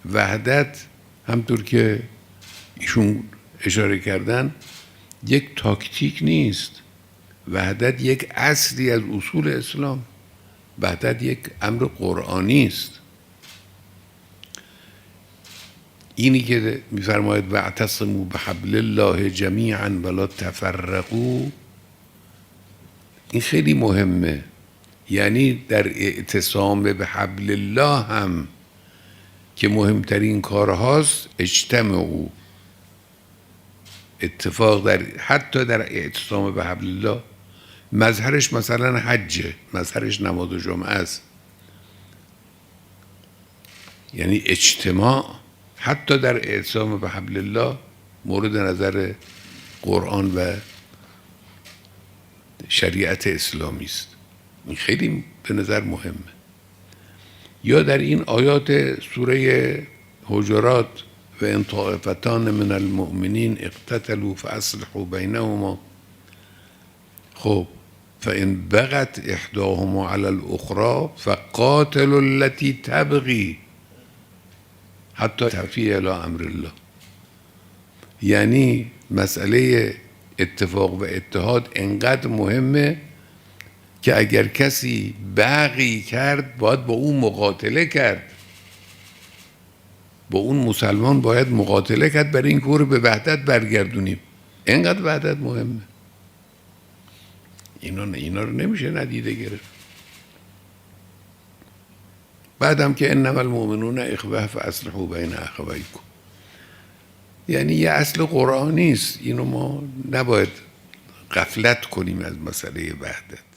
وحدت همطور که ایشون اشاره کردن یک تاکتیک نیست، وحدت یک اصلی از اصول اسلام، وحدت یک امر قرآنی است. اینی که میفرماید واعتصموا بحبل الله جمیعا ولا تفرقوا، این خیلی مهمه. یعنی در اعتصام به حبل الله هم که مهمترین کارهاست اجتمعوا، اتفاق در حتی در اعتصام به حبل الله مظهرش مثلا حجه، مظهرش نماز و جمعه است، یعنی اجتماع حتی در اعتصام به حبل الله مورد نظر قرآن و شریعت اسلامی است. این خیلی به نظر مهمه. یا در این آیات سوره حجرات و ان طائفتان من المؤمنین اقتتلوا فاصلحوا بینهما، خب فان بغت احداهما علی الاخرى فقاتلوا التي تبغي حتی تفیء الی امر الله. یعنی مسئله اتفاق و اتحاد انقدر مهمه که اگر کسی بغی کرد باید با اون مقاتله کرد، با اون مسلمان باید مقاتله کرد برای این کور به وحدت برگردونیم. انقدر وحدت مهمه. اینا رو نمیشه ندیده گرفت. بعدم که انما المؤمنون اخوه فاصلحوا بین اخویکم، یعنی یه اصل قرآنی است. اینو ما نباید غفلت کنیم از مسئله وحدت.